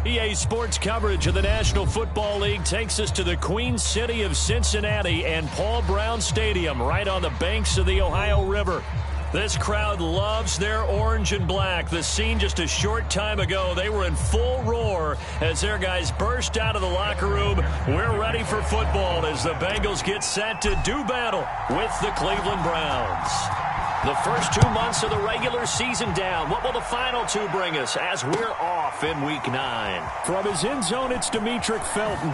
EA Sports coverage of the National Football League takes us to the Queen City of Cincinnati and Paul Brown Stadium right on the banks of the Ohio River. This crowd loves their orange and black. The scene just a short time ago, they were in full roar as their guys burst out of the locker room. We're ready for football as the Bengals get set to do battle with the Cleveland Browns. The first 2 months of the regular season down. What will the final two bring us as we're off in Week 9? From his end zone, it's Demetric Felton.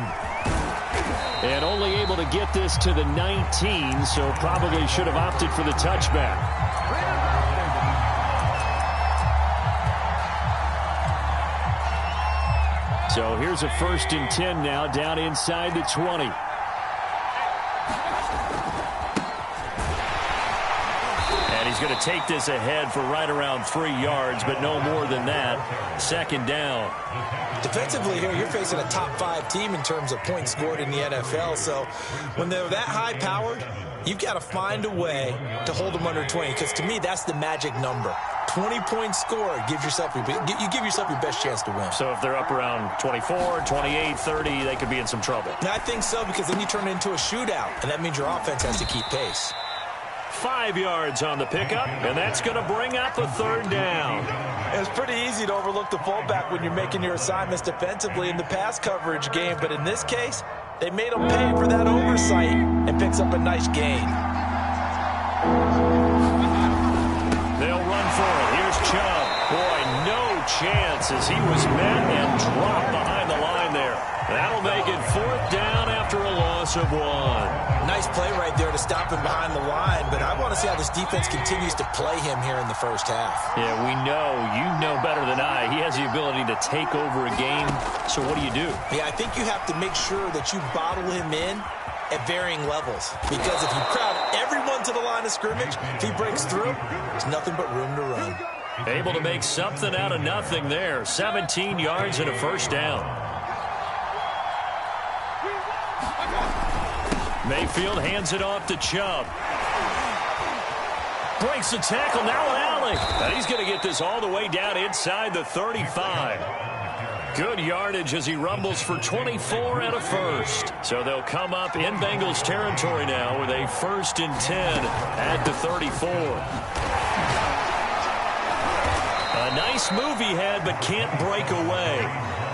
And only able to get this to the 19, so probably should have opted for the touchback. So here's a 1st and 10 now, down inside the 20. He's going to take this ahead for right around 3 yards, but no more than that. 2nd down. Defensively here, you're facing a top 5 team in terms of points scored in the NFL. So when they're that high-powered, you've got to find a way to hold them under 20. Because to me, that's the magic number. 20 points scored gives yourself you give yourself your best chance to win. So if they're up around 24, 28, 30, they could be in some trouble. And I think so, because then you turn it into a shootout, and that means your offense has to keep pace. 5 yards on the pickup, and that's going to bring up a 3rd down. It's pretty easy to overlook the fullback when you're making your assignments defensively in the pass coverage game, but in this case, they made him pay for that oversight and picks up a nice gain. They'll run for it. Here's Chubb. Boy, no chance as he was met and dropped behind the line there. That'll make it 4th down after a loss of 1. Nice play right there to stop him behind the line, but I want to see how this defense continues to play him here in the first half. Yeah, we know. You know better than I. He has the ability to take over a game, so what do you do? Yeah, I think you have to make sure that you bottle him in at varying levels, because if you crowd everyone to the line of scrimmage, if he breaks through, there's nothing but room to run. Able to make something out of nothing there. 17 yards and a 1st down. Mayfield hands it off to Chubb. Breaks the tackle, now an alley. And he's going to get this all the way down inside the 35. Good yardage as he rumbles for 24 and a 1st. So they'll come up in Bengals territory now with a 1st and 10 at the 34. A nice move he had, but can't break away.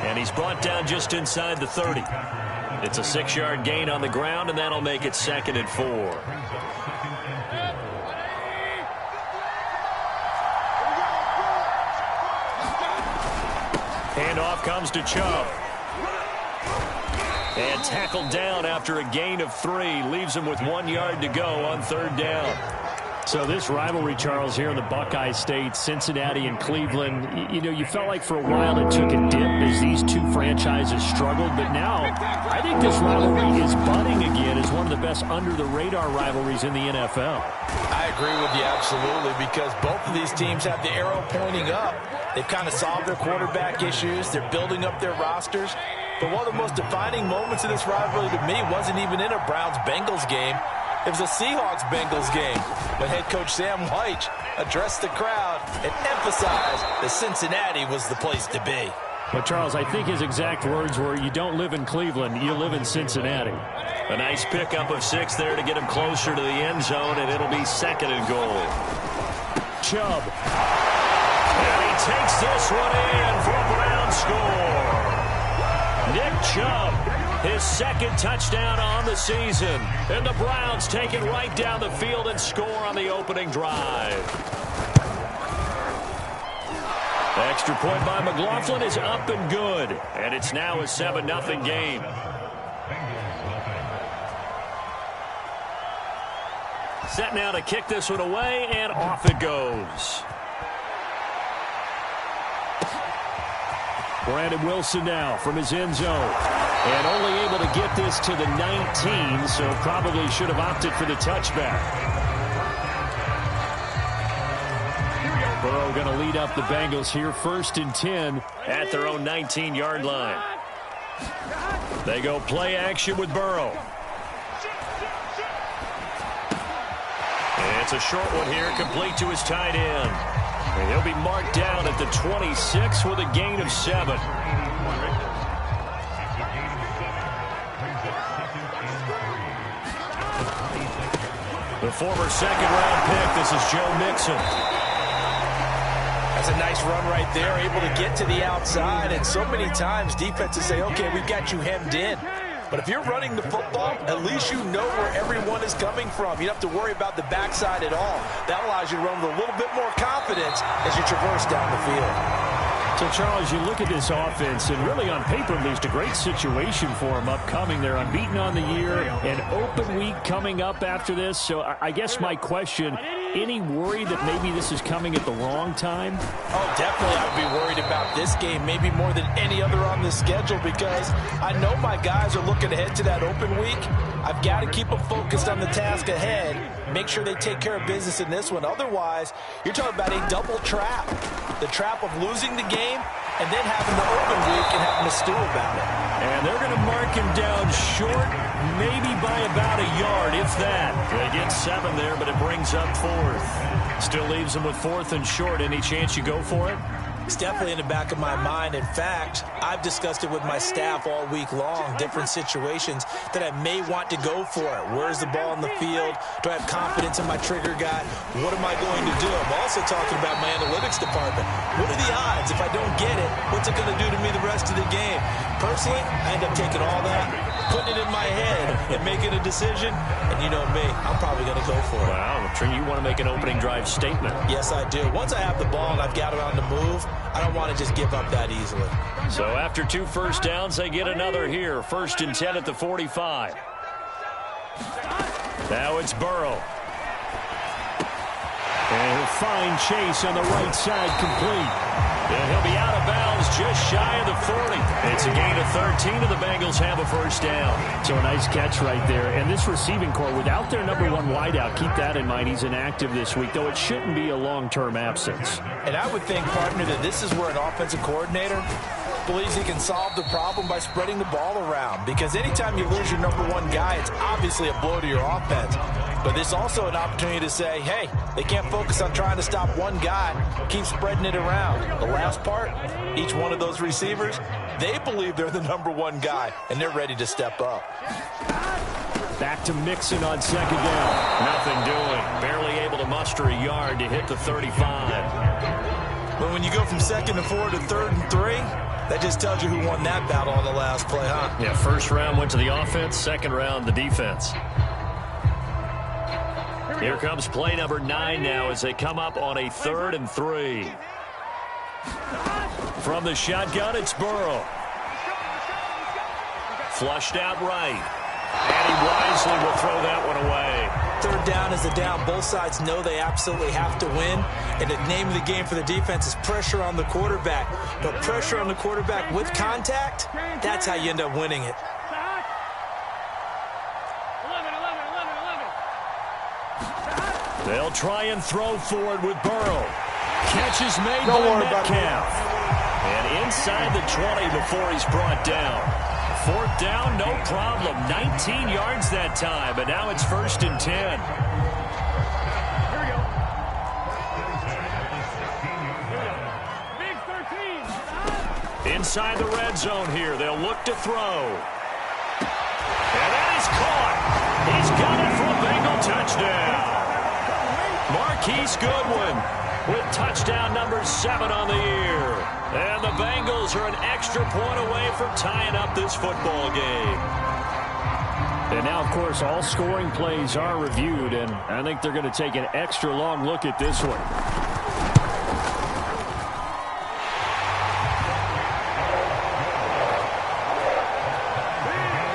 And he's brought down just inside the 30. It's a 6-yard gain on the ground, and that'll make it 2nd and 4. Handoff comes to Chubb. And tackled down after a gain of 3. Leaves him with 1 yard to go on 3rd down. So this rivalry, Charles, here in the Buckeye State, Cincinnati and Cleveland, you know, you felt like for a while it took a dip as these two franchises struggled. But now I think this rivalry is budding again as one of the best under-the-radar rivalries in the NFL. I agree with you absolutely, because both of these teams have the arrow pointing up. They've kind of solved their quarterback issues. They're building up their rosters. But one of the most defining moments of this rivalry to me wasn't even in a Browns-Bengals game. It was a Seahawks-Bengals game when head coach Sam White addressed the crowd and emphasized that Cincinnati was the place to be. But, Charles, I think his exact words were, you don't live in Cleveland, you live in Cincinnati. A nice pickup of 6 there to get him closer to the end zone, and it'll be 2nd and goal. Chubb. And he takes this one in for a Brown score. Nick Chubb, his 2nd touchdown on the season. And the Browns take it right down the field and score on the opening drive. The extra point by McLaughlin is up and good. And it's now a 7-0 game. Set now to kick this one away, and off it goes. Brandon Wilson now from his end zone. And only able to get this to the 19, so probably should have opted for the touchback. Burrow going to lead up the Bengals here, 1st and 10 at their own 19-yard line. They go play action with Burrow. And it's a short one here, complete to his tight end. And he'll be marked down at the 26 with a gain of 7. The former second-round pick, this is Joe Mixon. That's a nice run right there, able to get to the outside. And so many times defenses say, okay, we've got you hemmed in. But if you're running the football, at least you know where everyone is coming from. You don't have to worry about the backside at all. That allows you to run with a little bit more confidence as you traverse down the field. So, Charles, you look at this offense, and really on paper, at least, a great situation for them upcoming. They're unbeaten on the year, an open week coming up after this. So I guess my question, any worry that maybe this is coming at the wrong time? Oh, definitely I would be worried about this game, maybe more than any other on the schedule, because I know my guys are looking ahead to that open week. I've got to keep them focused on the task ahead, make sure they take care of business in this one. Otherwise, you're talking about a double trap. The trap of losing the game and then having the open week and having to stew about it. And they're going to mark him down short, maybe by about a yard, if that. They get 7 there, but it brings up 4th. Still leaves him with 4th and short. Any chance you go for it? It's definitely in the back of my mind. In fact, I've discussed it with my staff all week long, different situations that I may want to go for it. Where's the ball in the field? Do I have confidence in my trigger guy? What am I going to do? I'm also talking about my analytics department. What are the odds? If I don't get it, what's it going to do to me the rest of the game? Personally, I end up taking all that, putting it in my head, and making a decision. And you know me, I'm probably going to go for it. Wow, Trent, you want to make an opening drive statement. Yes, I do. Once I have the ball and I've got it on the move, I don't want to just give up that easily. So after 2 first downs, they get another here. 1st and 10 at the 45. Now it's Burrow. And he'll find Chase on the right side, complete. And he'll be out of bounds just shy of the 40. It's a gain of 13, and the Bengals have a first down. So a nice catch right there. And this receiving core, without their number 1 wideout, keep that in mind. He's inactive this week, though it shouldn't be a long-term absence. And I would think, partner, that this is where an offensive coordinator believes he can solve the problem by spreading the ball around. Because anytime you lose your number 1 guy, it's obviously a blow to your offense. But it's also an opportunity to say, hey, they can't focus on trying to stop one guy. Keep spreading it around. The last part, each one of those receivers, they believe they're the number 1 guy, and they're ready to step up. Back to Mixon on 2nd down. Nothing doing. Barely able to muster a yard to hit the 35. But when you go from 2nd and 4 to 3rd and 3, that just tells you who won that battle on the last play, huh? Yeah, 1st round went to the offense, 2nd round the defense. Here comes play number 9 now as they come up on a 3rd and 3. From the shotgun, it's Burrow. Flushed out right. And he wisely will throw that one away. 3rd down is a down. Both sides know they absolutely have to win. And the name of the game for the defense is pressure on the quarterback. But pressure on the quarterback with contact, that's how you end up winning it. They'll try and throw forward with Burrow. Catch is made by Metcalf. And inside the 20 before he's brought down. 4th down, no problem. 19 yards that time, but now it's 1st and 10. Inside the red zone here, they'll look to throw. And that is caught. He's got it for a Bengal touchdown. Marquise Goodwin with touchdown number 7 on the year. And the Bengals are an extra point away from tying up this football game. And now, of course, all scoring plays are reviewed, and I think they're going to take an extra long look at this one.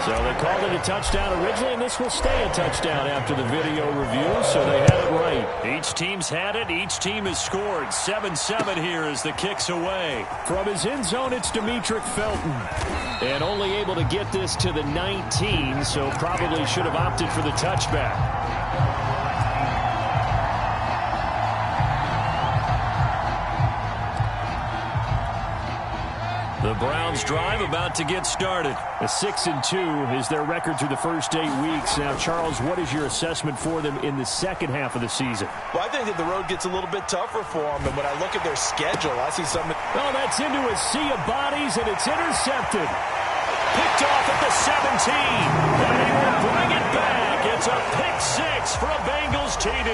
So they called it a touchdown originally, and this will stay a touchdown after the video review, so they had it right. Each team's had it. Each team has scored. 7-7 here as the kick's away. From his end zone, it's Demetric Felton. And only able to get this to the 19, so probably should have opted for the touchback. The Browns drive about to get started. A 6-2 is their record through the first 8 weeks. Now, Charles, what is your assessment for them in the second half of the season? Well, I think that the road gets a little bit tougher for them. And when I look at their schedule, I see something. Well, that's into a sea of bodies, and it's intercepted. Picked off at the 17. And he will bring it back. It's a pick six for a Bengals TD.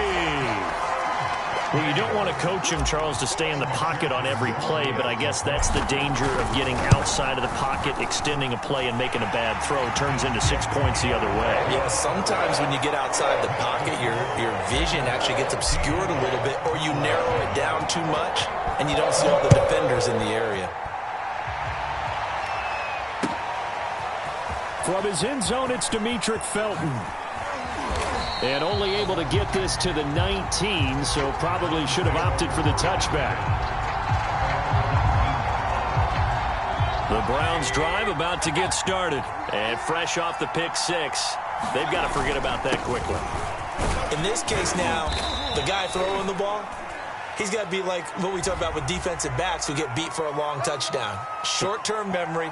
Well, you don't want to coach him, Charles, to stay in the pocket on every play, but I guess that's the danger of getting outside of the pocket, extending a play, and making a bad throw. Turns into 6 points the other way. Yeah, sometimes when you get outside the pocket, your vision actually gets obscured a little bit, or you narrow it down too much, and you don't see all the defenders in the area. From his end zone, it's Demetric Felton. And only able to get this to the 19, so probably should have opted for the touchback. The Browns drive about to get started. And fresh off the pick six, they've got to forget about that quickly. In this case now, the guy throwing the ball, he's got to be like what we talk about with defensive backs who get beat for a long touchdown. Short-term memory,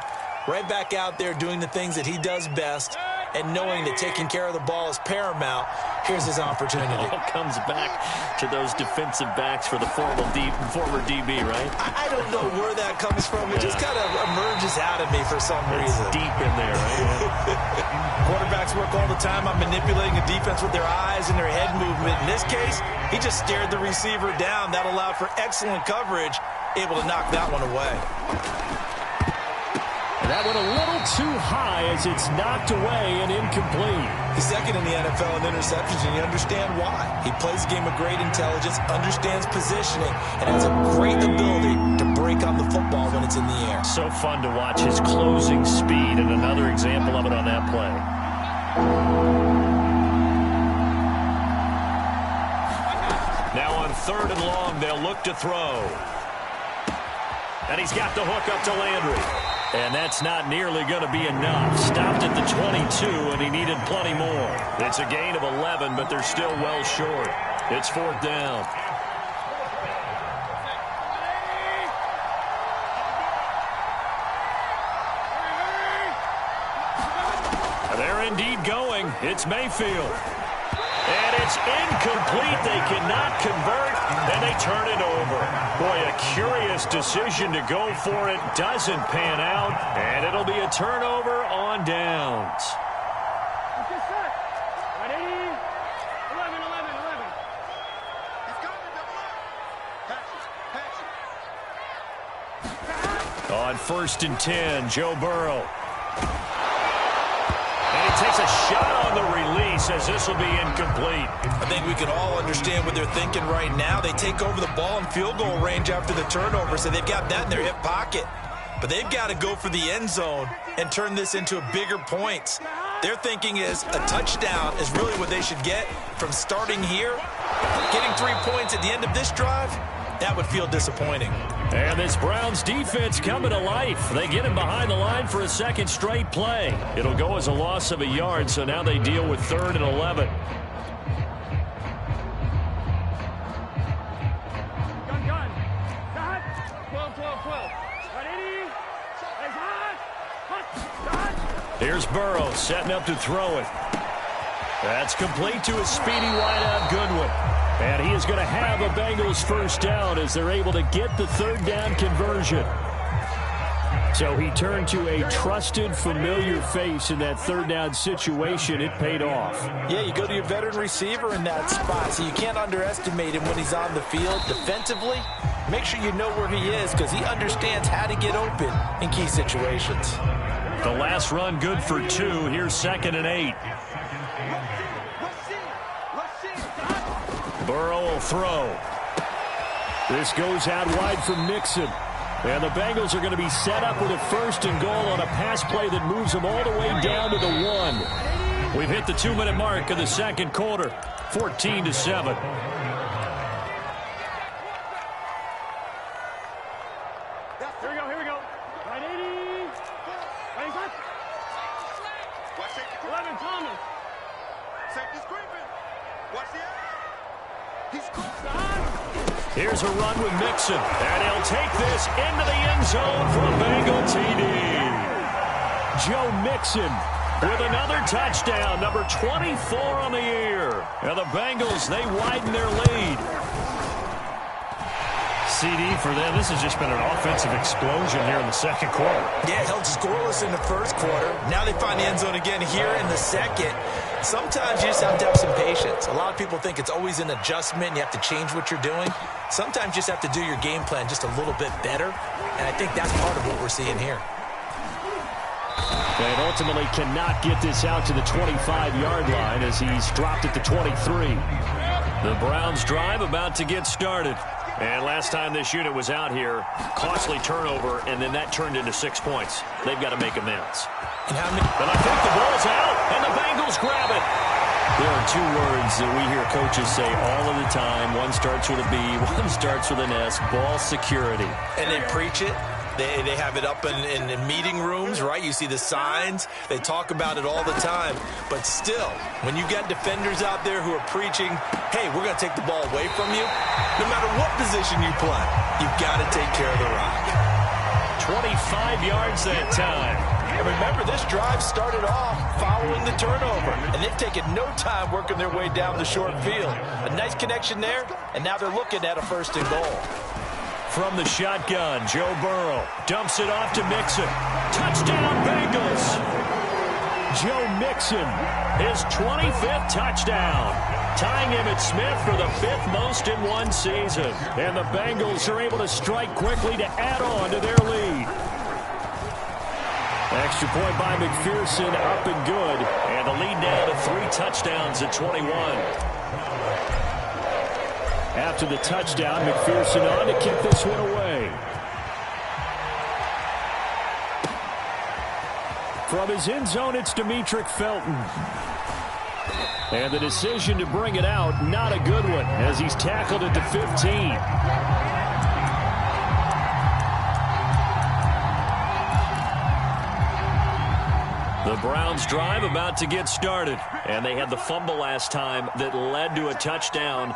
right back out there doing the things that he does best, and knowing that taking care of the ball is paramount. Here's his opportunity. It all comes back to those defensive backs for the former DB, right? I don't know where that comes from. It just kind of emerges out of me for some reason. It's deep in there, right? Quarterbacks work all the time on manipulating a defense with their eyes and their head movement. In this case, he just stared the receiver down. That allowed for excellent coverage, able to knock that one away. That went a little too high as it's knocked away and incomplete. He's second in the NFL in interceptions, and you understand why. He plays a game of great intelligence, understands positioning, and has a great ability to break on the football when it's in the air. So fun to watch his closing speed, and another example of it on that play. Now on 3rd and long, they'll look to throw. And he's got the hook up to Landry. And that's not nearly going to be enough. Stopped at the 22, and he needed plenty more. It's a gain of 11, but they're still well short. It's 4th down. They're indeed going. It's Mayfield. And it's incomplete. They cannot convert, and they turn it over. Boy, a curious decision to go for it. Doesn't pan out, and it'll be a turnover on downs. On 1st and 10, Joe Burrow. And he takes a shot on the release as this will be incomplete. I think we can all understand what they're thinking right now. They take over the ball in field goal range after the turnover, so they've got that in their hip pocket. But they've got to go for the end zone and turn this into a bigger points. Their thinking is a touchdown is really what they should get from starting here. Getting 3 points at the end of this drive, that would feel disappointing. And this Browns defense coming to life. They get him behind the line for a second straight play. It'll go as a loss of a yard, so now they deal with 3rd and 11. Here's Burrow setting up to throw it. That's complete to a speedy wideout Goodwin. And he is going to have a Bengals first down as they're able to get the 3rd down conversion. So he turned to a trusted, familiar face in that 3rd down situation. It paid off. Yeah, you go to your veteran receiver in that spot, so you can't underestimate him when he's on the field. Defensively, make sure you know where he is because he understands how to get open in key situations. The last run good for 2. Here's 2nd and 8. Burrow will throw. This goes out wide from Mixon. And the Bengals are going to be set up with a 1st and goal on a pass play that moves them all the way down to the 1. We've hit the 2-minute mark of the 2nd quarter. 14-7. Here we go. Right 80. Right back. 11 Thomas. Safety's creeping. Watch the air. He's caught. Here's a run with Mixon, and he'll take this into the end zone for a Bengal TD. Joe Mixon with another touchdown, number 24 on the year. And the Bengals, they widen their lead. CD for them. This has just been an offensive explosion here in the second quarter. Yeah, held scoreless in the first quarter. Now they find the end zone again here in the second. Sometimes you just have to have some patience. A lot of people think it's always an adjustment and you have to change what you're doing. Sometimes you just have to do your game plan just a little bit better, and I think that's part of what we're seeing here. And ultimately cannot get this out to the 25-yard line as he's dropped it to 23. The Browns drive about to get started. And last time this unit was out here, costly turnover, and then that turned into 6 points. They've got to make amends. And I think the ball's out, and the Bengals grab it. There are two words that we hear coaches say all of the time. One starts with a B, one starts with an S, ball security. And they preach it. They have it up in meeting rooms, right? You see the signs. They talk about it all the time. But still, when you got defenders out there who are preaching, hey, we're going to take the ball away from you, no matter what position you play, you've got to take care of the rock. 25 yards that time. And remember, this drive started off following the turnover, and they've taken no time working their way down the short field. A nice connection there, and now they're looking at a 1st and goal. From the shotgun, Joe Burrow dumps it off to Mixon. Touchdown, Bengals! Joe Mixon, his 25th touchdown, tying Emmitt Smith for the 5th most in one season. And the Bengals are able to strike quickly to add on to their lead. Extra point by McPherson, up and good. And the lead down to 3 touchdowns at 21. After the touchdown, McPherson on to kick this one away. From his end zone, it's Demetric Felton. And the decision to bring it out, not a good one, as he's tackled at the 15. The Browns drive about to get started, and they had the fumble last time that led to a touchdown.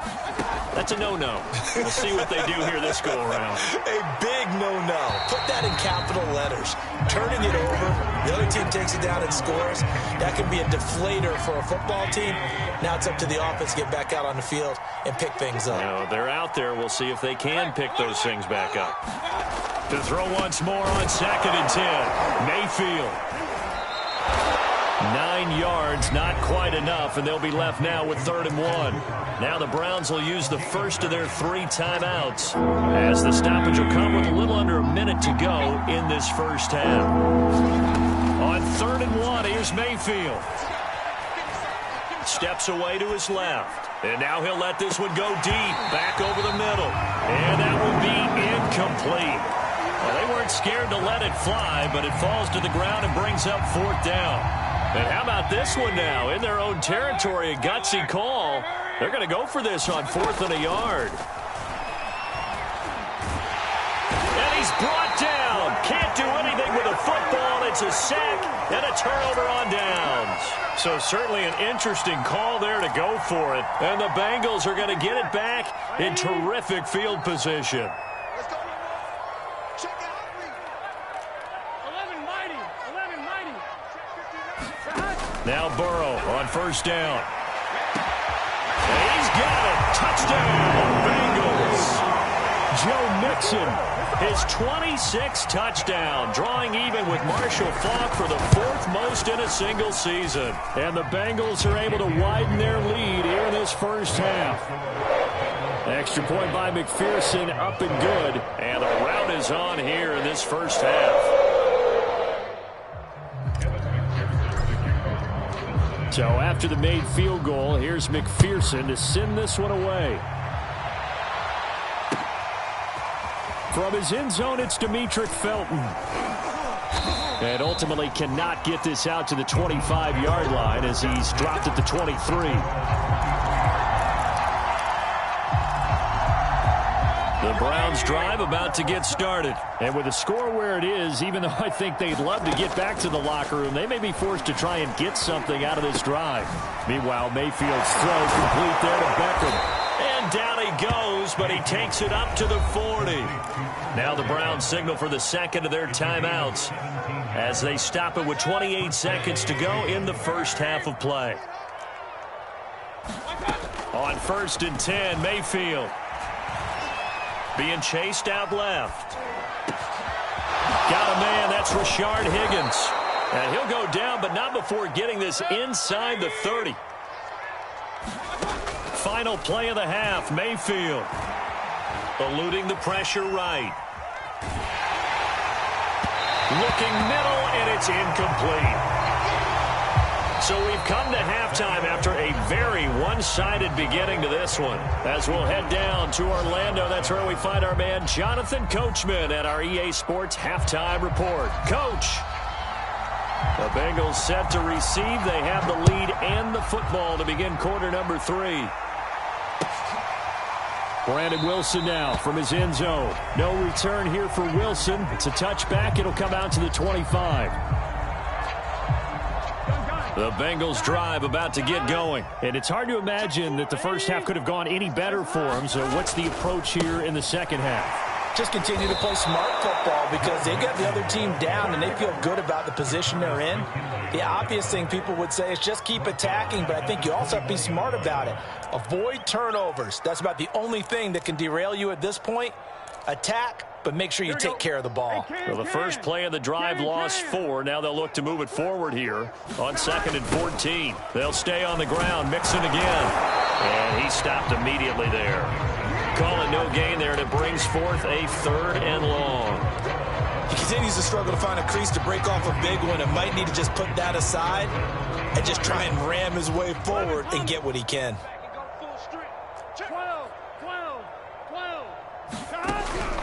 That's a no-no. We'll see what they do here this go-around. A big no-no. Put that in capital letters. Turning it over, the other team takes it down and scores. That can be a deflator for a football team. Now it's up to the offense to get back out on the field and pick things up. No, they're out there. We'll see if they can pick those things back up. To throw once more on 2nd and 10. Mayfield. 9 yards, not quite enough, and they'll be left now with 3rd and 1. Now the Browns will use the first of their 3 timeouts, as the stoppage will come with a little under a minute to go in this first half. On 3rd and 1, here's Mayfield. Steps away to his left, and now he'll let this one go deep, back over the middle, and that will be incomplete. Well, they weren't scared to let it fly, but it falls to the ground and brings up 4th down. And how about this one now? In their own territory, a gutsy call. They're going to go for this on 4th and a yard. And he's brought down. Can't do anything with a football. It's a sack and a turnover on downs. So certainly an interesting call there to go for it. And the Bengals are going to get it back in terrific field position. Now Burrow on 1st down. And he's got it. Touchdown, Bengals. Joe Mixon, his 26th touchdown, drawing even with Marshall Faulk for the 4th most in a single season. And the Bengals are able to widen their lead here in this first half. Extra point by McPherson, up and good. And the rout is on here in this first half. So after the made field goal, here's McPherson to send this one away. From his end zone, it's Demetric Felton. And ultimately cannot get this out to the 25-yard line as he's dropped at the 23. The Browns drive about to get started. And with the score where it is, even though I think they'd love to get back to the locker room, they may be forced to try and get something out of this drive. Meanwhile, Mayfield's throw complete there to Beckham. And And down he goes, but he takes it up to the 40. Now the Browns signal for the second of their timeouts as they stop it with 28 seconds to go in the first half of play. On 1st and 10, Mayfield. Being chased out left. Got a man, that's Rashard Higgins. And he'll go down, but not before getting this inside the 30. Final play of the half, Mayfield. Eluding the pressure right. Looking middle, and it's incomplete. So we've come to halftime after a very one-sided beginning to this one. As we'll head down to Orlando, that's where we find our man Jonathan Coachman at our EA Sports Halftime Report. Coach, the Bengals set to receive. They have the lead and the football to begin quarter number 3. Brandon Wilson now from his end zone. No return here for Wilson. It's a touchback. It'll come out to the 25. The Bengals drive about to get going. And it's hard to imagine that the first half could have gone any better for them. So what's the approach here in the second half? Just continue to play smart football because they got the other team down and they feel good about the position they're in. The obvious thing people would say is just keep attacking, but I think you also have to be smart about it. Avoid turnovers. That's about the only thing that can derail you at this point. Attack, but make sure you take care of the ball. Well, the first play of the drive lost 4. Now they'll look to move it forward here on 2nd and 14. They'll stay on the ground, Mixon again. And he stopped immediately there. Calling no gain there, and it brings forth a 3rd and long. He continues to struggle to find a crease to break off a big one and might need to just put that aside and just try and ram his way forward and get what he can.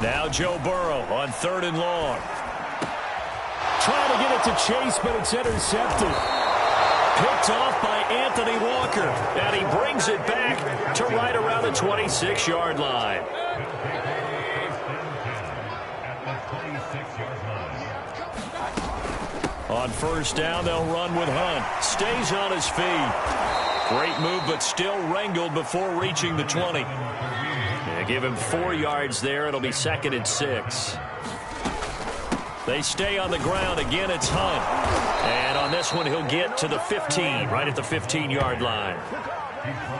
Now Joe Burrow on 3rd and long. Trying to get it to Chase, but it's intercepted. Picked off by Anthony Walker. And he brings it back to right around the 26-yard line. On 1st down, they'll run with Hunt. Stays on his feet. Great move, but still wrangled before reaching the 20. Give him 4 yards there. It'll be 2nd and 6. They stay on the ground. Again, it's Hunt. And on this one, he'll get to the 15, right at the 15-yard line.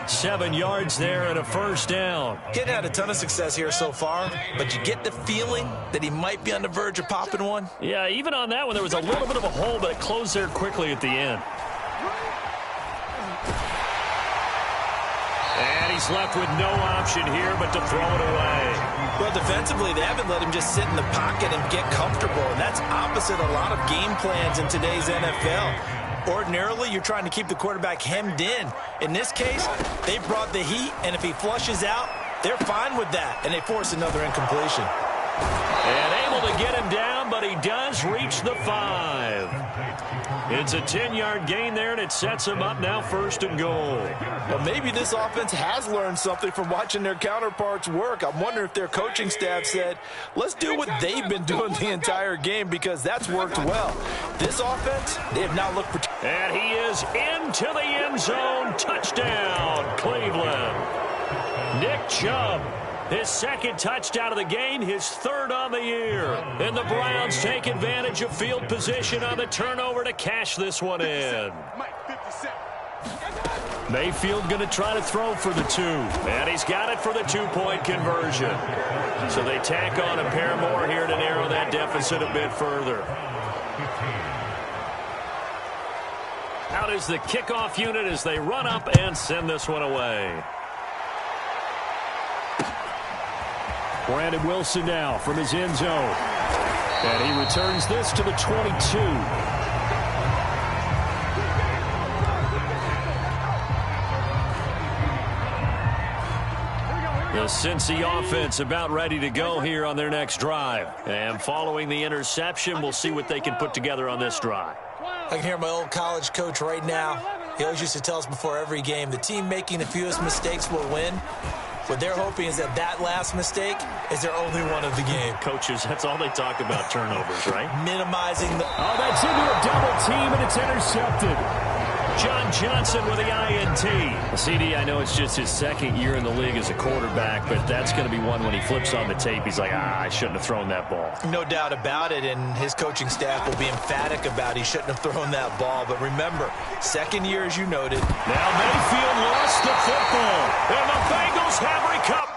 7 yards there and a 1st down. Getting had a ton of success here so far, but you get the feeling that he might be on the verge of popping one. Yeah, even on that one, there was a little bit of a hole, but it closed there quickly at the end. And he's left with no option here but to throw it away. Well, defensively, they haven't let him just sit in the pocket and get comfortable, and that's opposite a lot of game plans in today's NFL. Ordinarily, you're trying to keep the quarterback hemmed in. In this case, they brought the heat, and if he flushes out, they're fine with that, and they force another incompletion. And able to get him down, but he does reach the 5. It's a 10-yard gain there, and it sets him up now 1st and goal. Well, maybe this offense has learned something from watching their counterparts work. I'm wondering if their coaching staff said, let's do what they've been doing the entire game because that's worked well. This offense, they have not looked for... And he is into the end zone. Touchdown, Cleveland. Nick Chubb. His 2nd touchdown of the game, his 3rd on the year. And the Browns take advantage of field position on the turnover to cash this one in. Mayfield going to try to throw for the 2. And he's got it for the 2-point conversion. So they tack on a pair more here to narrow that deficit a bit further. Out is the kickoff unit as they run up and send this one away. Brandon Wilson now from his end zone. And he returns this to the 22. The Cincy offense about ready to go here on their next drive. And following the interception, we'll see what they can put together on this drive. I can hear my old college coach right now. He always used to tell us before every game, the team making the fewest mistakes will win. What they're hoping is that last mistake is their only one of the game. Coaches, that's all they talk about, turnovers, right? Minimizing the... Oh, that's into a double team, and it's intercepted. John Johnson with the INT. CD, I know it's just his second year in the league as a quarterback, but that's going to be one when he flips on the tape. He's like, I shouldn't have thrown that ball. No doubt about it, and his coaching staff will be emphatic about he shouldn't have thrown that ball. But remember, second year, as you noted. Now Mayfield lost the football, and the Bengals have recovered.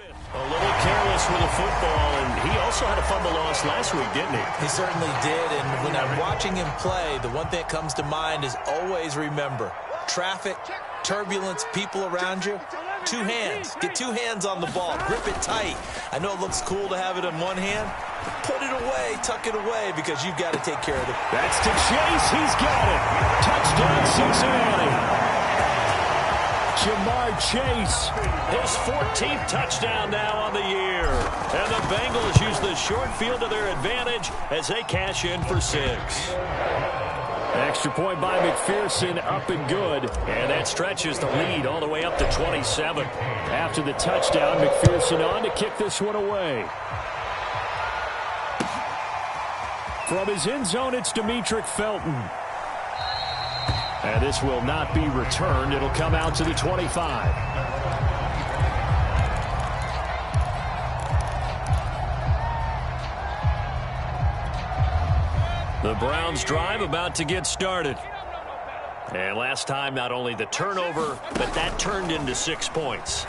A little careless with the football, and he also had a fumble loss last week, didn't he? He certainly did, and when I'm watching him play, the one thing that comes to mind is always remember, traffic, turbulence, people around you, two hands. Get two hands on the ball. Grip it tight. I know it looks cool to have it in one hand. Put it away, tuck it away, because you've got to take care of it. That's to Chase. He's got it. Touchdown, Cincinnati. Jamar Chase, his 14th touchdown now on the year. And the Bengals use the short field to their advantage as they cash in for 6. Extra point by McPherson, up and good. And that stretches the lead all the way up to 27. After the touchdown, McPherson on to kick this one away. From his end zone, it's Demetric Felton. And this will not be returned. It'll come out to the 25. The Browns drive about to get started. And last time, not only the turnover, but that turned into 6 points.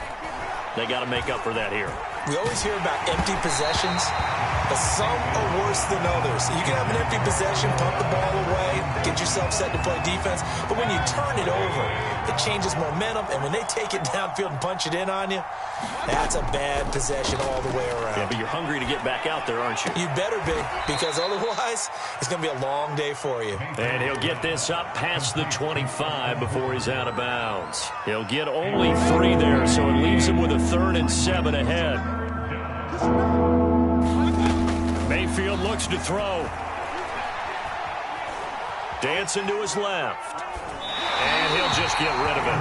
They got to make up for that here. We always hear about empty possessions, but some are worse than others. You can have an empty possession, pump the ball away, get yourself set to play defense, but when you turn it over, it changes momentum, and when they take it downfield and punch it in on you, that's a bad possession all the way around. Yeah, but you're hungry to get back out there, aren't you? You better be, because otherwise, it's going to be a long day for you. And he'll get this up past the 25 before he's out of bounds. He'll get only 3 there, so it leaves him with a 3rd and 7 ahead. Mayfield looks to throw. Dancing to his left. And he'll just get rid of it.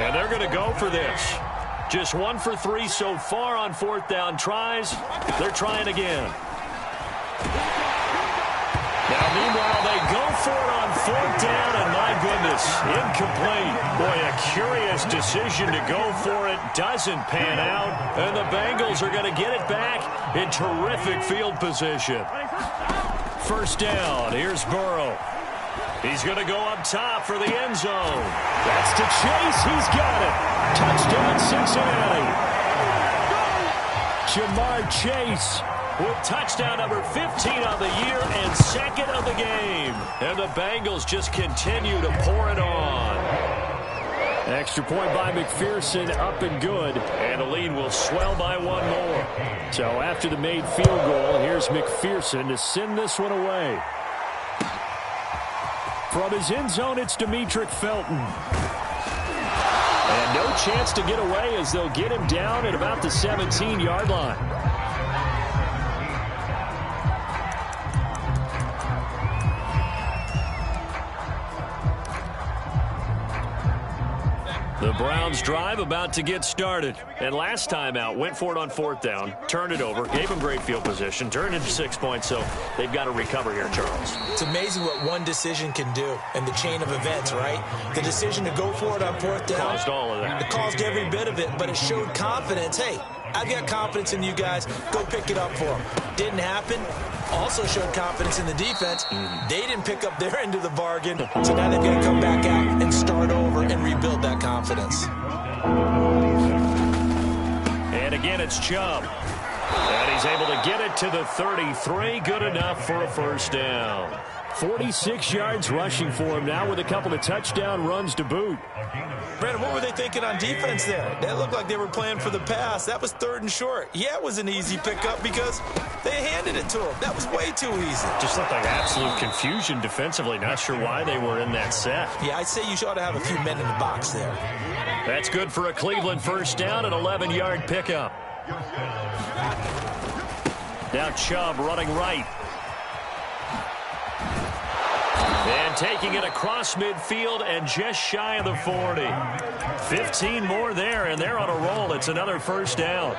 And they're going to go for this. Just 1 for 3 so far on 4th down tries. They're trying again. Now, meanwhile, they go for it on 4th down, and my goodness, incomplete. Boy, a curious decision to go for it. Doesn't pan out, and the Bengals are going to get it back in terrific field position. 1st down. Here's Burrow. He's going to go up top for the end zone. That's to Chase. He's got it. Touchdown, Cincinnati. Jamar Chase with touchdown number 15 of the year and 2nd of the game. And the Bengals just continue to pour it on. Extra point by McPherson, up and good. And the lead will swell by 1 more. So after the made field goal, here's McPherson to send this one away. From his end zone, it's Demetric Felton. And no chance to get away as they'll get him down at about the 17-yard line. The Browns drive about to get started. And last time out, went for it on 4th down, turned it over, gave them great field position, turned into 6 points, so they've got to recover here, Charles. It's amazing what one decision can do in the chain of events, right? The decision to go for it on 4th down. Caused all of that. It caused every bit of it, but it showed confidence. Hey, I've got confidence in you guys. Go pick it up for them. Didn't happen. Also showed confidence in the defense. They didn't pick up their end of the bargain, so now they've got to come back out and start over and rebuild that confidence. And again, it's Chubb. And he's able to get it to the 33. Good enough for a first down. 46 yards rushing for him now with a couple of touchdown runs to boot. Brandon, what were they thinking on defense there? That looked like they were playing for the pass. That was 3rd and short. Yeah, it was an easy pickup because they handed it to him. That was way too easy. Just looked like absolute confusion defensively. Not sure why they were in that set. Yeah, I'd say you ought to have a few men in the box there. That's good for a Cleveland first down, an 11-yard pickup. Now Chubb running right. And taking it across midfield and just shy of the 40. 15 more there, and they're on a roll. It's another first down.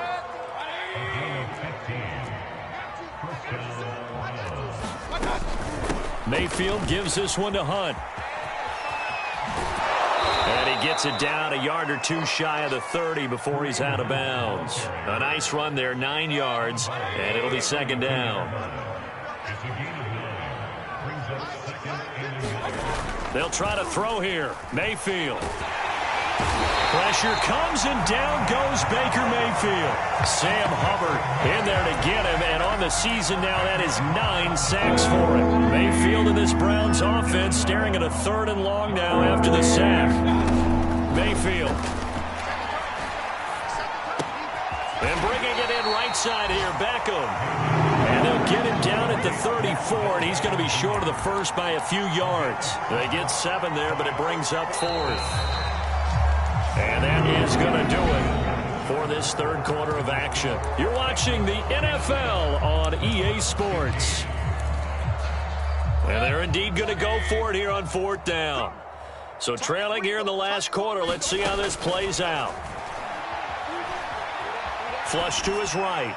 Mayfield gives this one to Hunt. And he gets it down a yard or two shy of the 30 before he's out of bounds. A nice run there, 9 yards, and it'll be 2nd down. They'll try to throw here. Mayfield. Pressure comes, and down goes Baker Mayfield. Sam Hubbard in there to get him, and on the season now, that is 9 sacks for him. Mayfield in this Browns offense staring at a 3rd and long now after the sack. Mayfield. And bringing it in right side here, Beckham. And they'll get him down at the 34, and he's going to be short of the first by a few yards. They get 7 there, but it brings up 4th. And that is going to do it for this 3rd quarter of action. You're watching the NFL on EA Sports. And they're indeed going to go for it here on 4th down. So trailing here in the last quarter, let's see how this plays out. Flush to his right.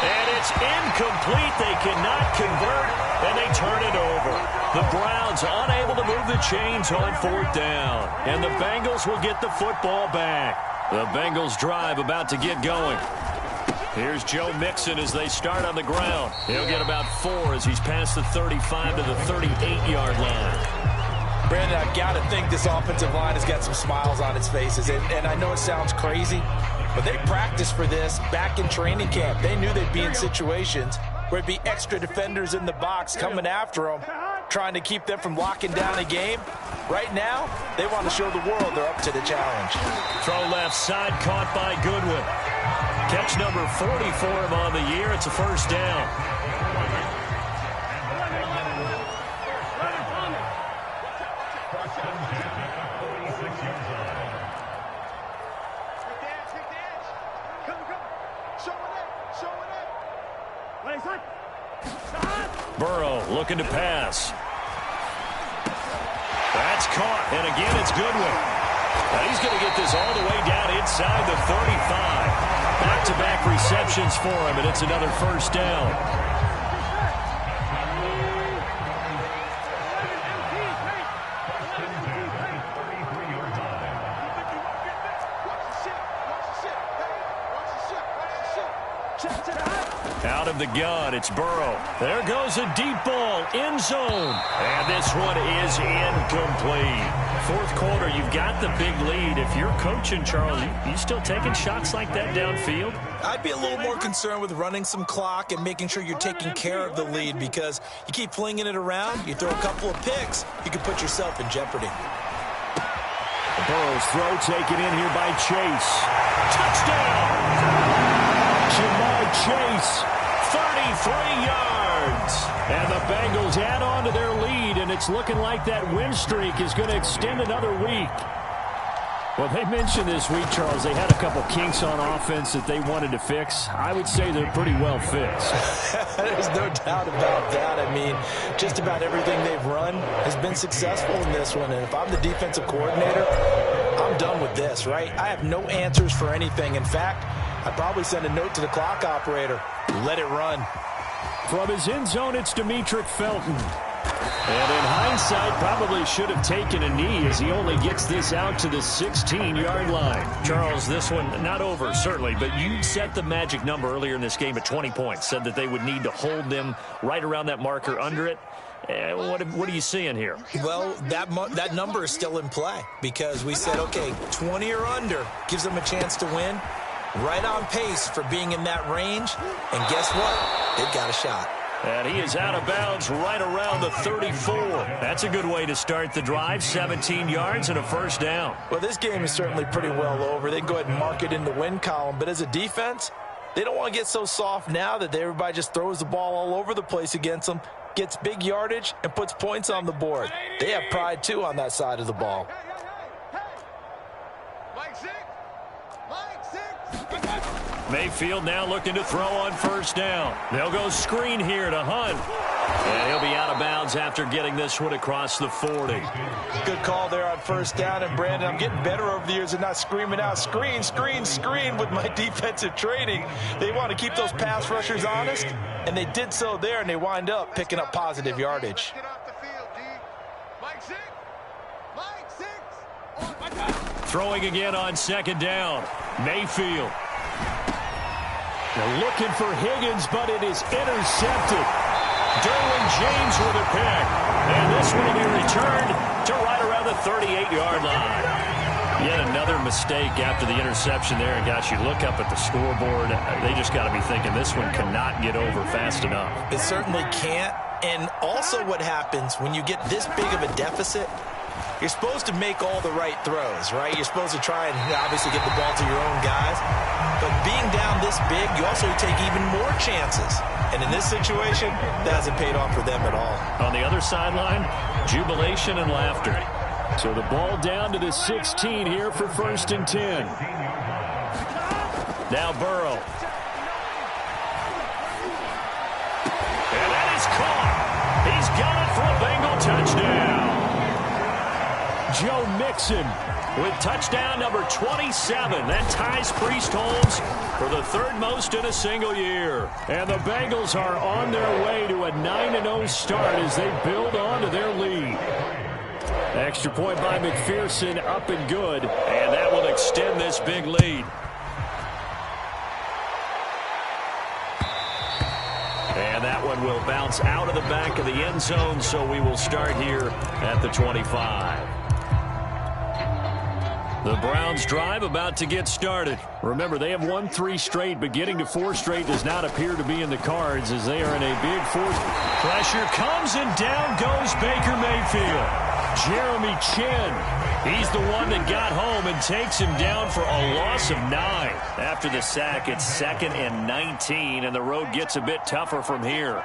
And it's incomplete. They cannot convert, and they turn it over. The Browns unable to move the chains on 4th down. And the Bengals will get the football back. The Bengals drive about to get going. Here's Joe Mixon as they start on the ground. He'll get about 4 as he's past the 35 to the 38-yard line. Brandon, I've got to think this offensive line has got some smiles on its faces. And I know it sounds crazy, but they practiced for this back in training camp. They knew they'd be in situations where it'd be extra defenders in the box coming after them, trying to keep them from locking down a game. Right now, they want to show the world they're up to the challenge. Throw left side, caught by Goodwin. Catch number 40 for him on the year. It's a first down. Burrow looking to pass. That's caught, and again it's Goodwin. Now he's going to get this all the way down inside the 35. Back-to-back receptions for him, and it's another first down. Out of the gun, it's Burrow. There goes a deep ball, end zone. And this one is incomplete. 4th quarter, you've got the big lead. If you're coaching, Charles, you still taking shots like that downfield? I'd be a little more concerned with running some clock and making sure you're taking care of the lead, because you keep flinging it around, you throw a couple of picks, you can put yourself in jeopardy. Burrow's throw taken in here by Chase. Touchdown! Jamar Chase, 33 yards. And the Bengals add on to their lead, and it's looking like that win streak is going to extend another week. Well, they mentioned this week, Charles, they had a couple kinks on offense that they wanted to fix. I would say they're pretty well fixed. There's no doubt about that. I mean, just about everything they've run has been successful in this one. And if I'm the defensive coordinator, done with this, right? I have no answers for anything. In fact, I'd probably send a note to the clock operator. Let it run. From his end zone, it's Demetric Felton. And in hindsight, probably should have taken a knee as he only gets this out to the 16-yard line. Charles, this one not over, certainly, but you set the magic number earlier in this game at 20 points, said that they would need to hold them right around that marker under it. What are you seeing here? Well, that number is still in play because we said, okay, 20 or under gives them a chance to win. Right on pace for being in that range. And guess what? They've got a shot. And he is out of bounds right around the 34. That's a good way to start the drive. 17 yards and a first down. Well, this game is certainly pretty well over. They can go ahead and mark it in the win column. But as a defense, they don't want to get so soft now that everybody just throws the ball all over the place against them, gets big yardage, and puts points on the board. They have pride, too, on that side of the ball. Mayfield now looking to throw on first down. They'll go screen here to Hunt. And he'll be out of bounds after getting this one across the 40. Good call there on first down. And, Brandon, I'm getting better over the years and not screaming out, screen, screen, screen with my defensive training. They want to keep those pass rushers honest, and they did so there, and they wind up picking up positive yardage. Throwing again on second down. Mayfield. They're looking for Higgins, but it is intercepted. Derwin James with a pick. And this one will be returned to right around the 38-yard line. Yet another mistake after the interception there. And, gosh, you look up at the scoreboard, they just got to be thinking this one cannot get over fast enough. It certainly can't. And also what happens when you get this big of a deficit, you're supposed to make all the right throws, right? You're supposed to try and obviously get the ball to your own guys. But being down this big, you also take even more chances. And in this situation, that hasn't paid off for them at all. On the other sideline, jubilation and laughter. So the ball down to the 16 here for 1st and 10. Now Burrow. And that is caught. He's got it for a Bengal touchdown. Joe Mixon with touchdown number 27. That ties Priest Holmes for the 3rd most in a single year. And the Bengals are on their way to a 9-0 start as they build on to their lead. Extra point by McPherson, up and good. And that will extend this big lead. And that one will bounce out of the back of the end zone, so we will start here at the 25. The Browns drive about to get started. Remember, they have won 3 straight, but getting to 4 straight does not appear to be in the cards as they are in a big 4th. Pressure comes and down goes Baker Mayfield. Jeremy Chin. He's the one that got home and takes him down for a loss of 9. After the sack, it's 2nd and 19, and the road gets a bit tougher from here.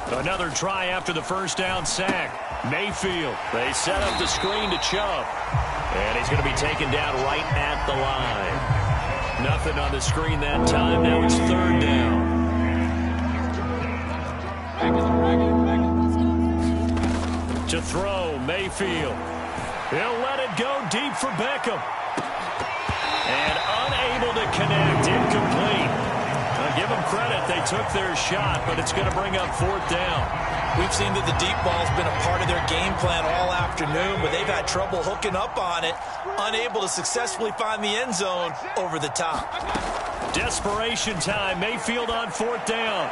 Another try after the first down sack. Mayfield. They set up the screen to Chubb. And he's going to be taken down right at the line. Nothing on the screen that time. Now it's 3rd down. To throw, Mayfield. He'll let it go deep for Beckham. And unable to connect. Incomplete. Give them credit. They took their shot, but it's going to bring up 4th down. We've seen that the deep ball's been a part of their game plan all afternoon, but they've had trouble hooking up on it, unable to successfully find the end zone over the top. Desperation time. Mayfield on 4th down.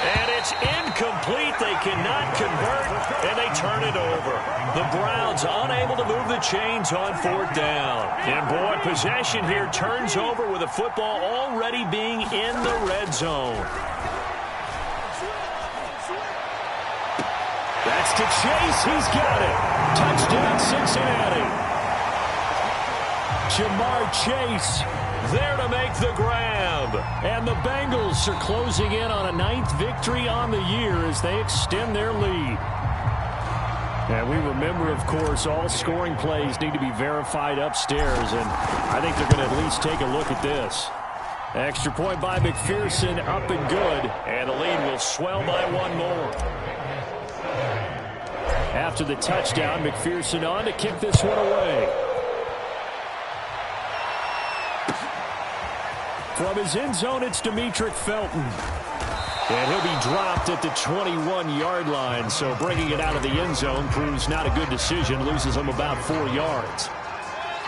And it's incomplete. They cannot convert, and they turn it over. The Browns unable to move the chains on 4th down. And, boy, possession here turns over with the football already being in the red zone. That's to Chase. He's got it. Touchdown, Cincinnati. Jamar Chase there to make the grab. And the Bengals are closing in on a 9th victory on the year as they extend their lead. And we remember, of course, all scoring plays need to be verified upstairs. And I think they're going to at least take a look at this. Extra point by McPherson, up and good. And the lead will swell by 1 more. After the touchdown, McPherson on to kick this one away. From his end zone, it's Demetric Felton. And he'll be dropped at the 21-yard line. So bringing it out of the end zone proves not a good decision. Loses him about 4 yards.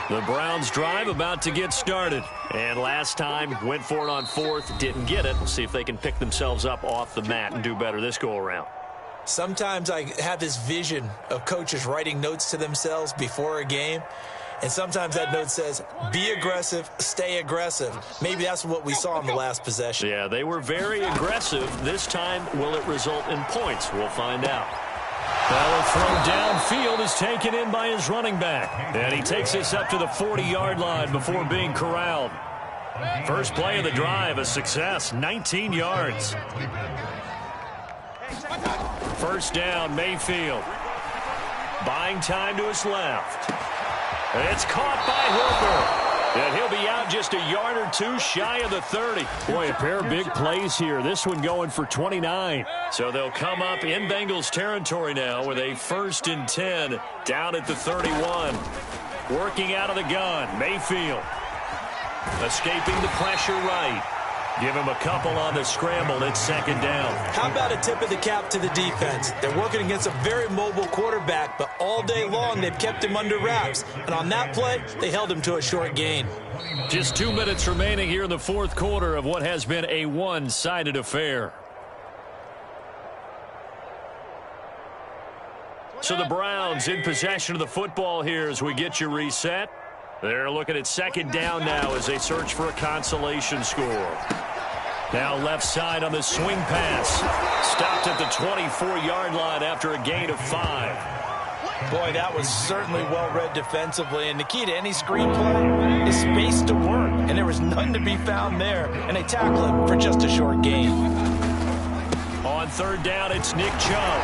The Browns drive about to get started. And last time, went for it on fourth, didn't get it. We'll see if they can pick themselves up off the mat and do better this go-around. Sometimes I have this vision of coaches writing notes to themselves before a game. And sometimes that note says, be aggressive, stay aggressive. Maybe that's what we saw in the last possession. Yeah, they were very aggressive. This time, will it result in points? We'll find out. Well, a throw downfield is taken in by his running back. And he takes this up to the 40-yard line before being corralled. First play of the drive, a success, 19 yards. First down, Mayfield. Buying time to his left. It's caught by Hooper. And he'll be out just a yard or two shy of the 30. Boy, a pair of big plays here. This one going for 29. So they'll come up in Bengals territory now with a 1st and 10 down at the 31. Working out of the gun, Mayfield. Escaping the pressure right. Give him a couple on the scramble. It's 2nd down. How about a tip of the cap to the defense? They're working against a very mobile quarterback, but all day long they've kept him under wraps. And on that play, they held him to a short gain. Just 2 minutes remaining here in the 4th quarter of what has been a one-sided affair. So the Browns in possession of the football here as we get you reset. They're looking at 2nd down now as they search for a consolation score. Now left side on the swing pass. Stopped at the 24-yard line after a gain of 5. Boy, that was certainly well-read defensively. And the key to any screenplay is space to work. And there was none to be found there. And they tackle him for just a short gain. On 3rd down, it's Nick Chubb.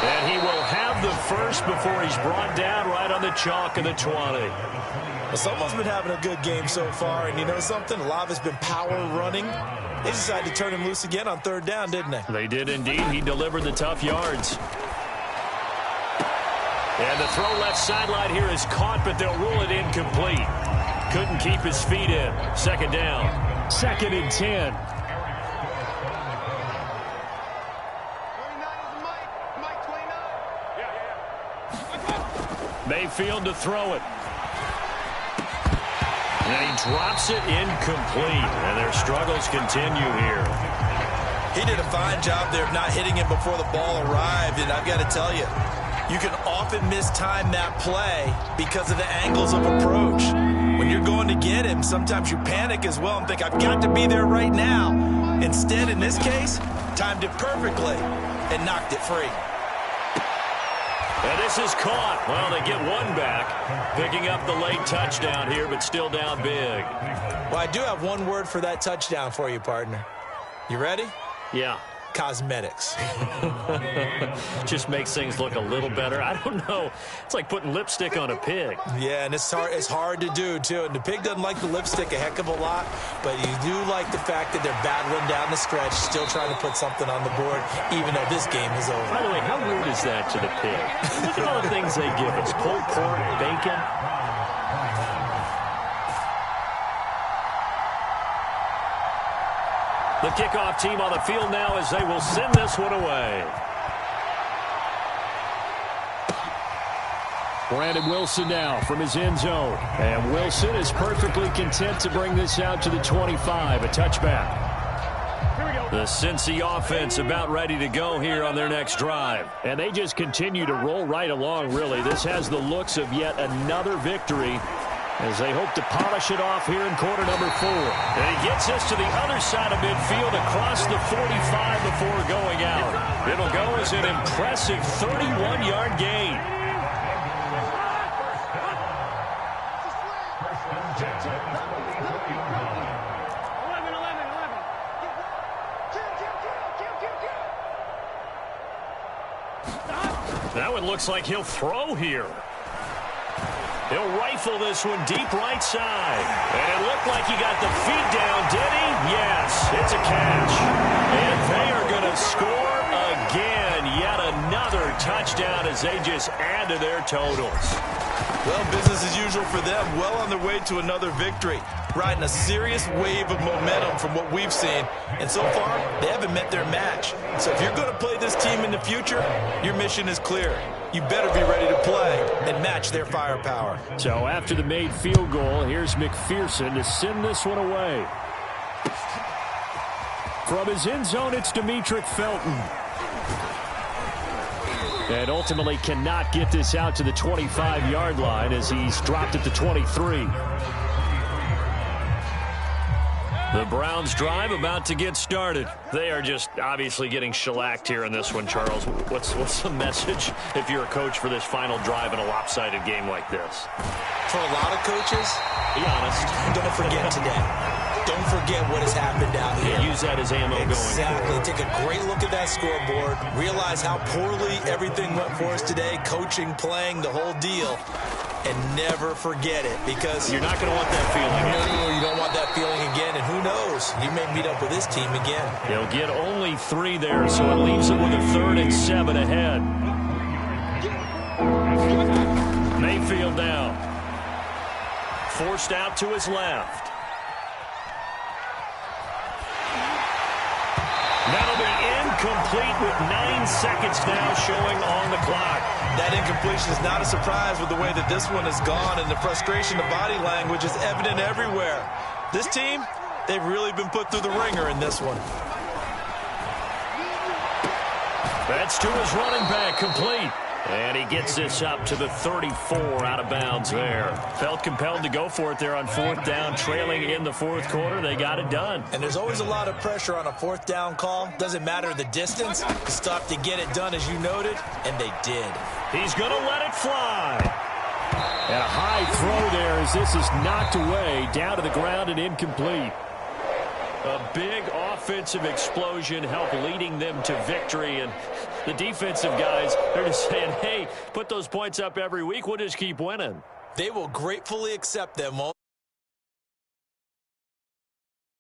And he will have the first before he's brought down right on the chalk of the 20. Well, someone's been having a good game so far, and you know something? A lot of it's been power running. They decided to turn him loose again on 3rd down, didn't they? They did indeed. He delivered the tough yards. And the throw left sideline here is caught, but they'll rule it incomplete. Couldn't keep his feet in. 2nd down. 2nd and 10. Mayfield to throw it. And he drops it incomplete. And their struggles continue here. He did a fine job there of not hitting him before the ball arrived. And I've got to tell you, you can often mistime that play because of the angles of approach. When you're going to get him, sometimes you panic as well and think, I've got to be there right now. Instead, in this case, timed it perfectly and knocked it free. And this is caught. Well, they get one back, picking up the late touchdown here, but still down big. Well, I do have one word for that touchdown for you, partner. You ready? Yeah. Cosmetics. Just makes things look a little better. I don't know. It's like putting lipstick on a pig. Yeah, and it's hard to do, too. And the pig doesn't like the lipstick a heck of a lot, but you do like the fact that they're battling down the stretch, still trying to put something on the board, even though this game is over. By the way, how weird is that to the pig? Look at all the things they give us. Pulled pork, bacon. The kickoff team on the field now as they will send this one away. Brandon Wilson now from his end zone. And Wilson is perfectly content to bring this out to the 25, a touchback. The Cincy offense about ready to go here on their next drive. And they just continue to roll right along, really. This has the looks of yet another victory as they hope to polish it off here in quarter number 4. And he gets us to the other side of midfield across the 45 before going out. It'll go as an impressive 31-yard gain. That one looks like he'll throw here. He'll rifle this one deep right side. And it looked like he got the feet down, did he? Yes, it's a catch. And they are going to score again. Yet another another touchdown as they just add to their totals. Well, business as usual for them. Well on their way to another victory. Riding a serious wave of momentum from what we've seen. And so far, they haven't met their match. So if you're going to play this team in the future, your mission is clear. You better be ready to play and match their firepower. So after the made field goal, here's McPherson to send this one away. From his end zone, it's Demetric Felton. And ultimately cannot get this out to the 25-yard line as he's dropped at the 23. The Browns drive about to get started. They are just obviously getting shellacked here in this one, Charles. What's the message if you're a coach for this final drive in a lopsided game like this? For a lot of coaches, be honest, don't forget today. Don't forget what has happened out here. Yeah, use that as ammo going forward. Exactly. Take a great look at that scoreboard. Realize how poorly everything went for us today. Coaching, playing, the whole deal. And never forget it, because you're not going to want that feeling. No, you don't want that feeling again. And who knows? You may meet up with this team again. They'll get only 3 there, so it leaves them with a 3rd and 7 ahead. Mayfield now. Forced out to his left. That'll be incomplete with 9 seconds now showing on the clock. That incompletion is not a surprise with the way that this one has gone, and the frustration of body language is evident everywhere. This team, they've really been put through the ringer in this one. That's to his running back, complete. And he gets this up to the 34 out of bounds there. Felt compelled to go for it there on 4th down, trailing in the 4th quarter. They got it done. And there's always a lot of pressure on a 4th down call. Doesn't matter the distance. Stop to get it done, as you noted, and they did. He's going to let it fly. And a high throw there as this is knocked away, down to the ground and incomplete. A big offensive explosion helped leading them to victory. And the defensive guys, they're just saying, hey, put those points up every week. We'll just keep winning. They will gratefully accept them.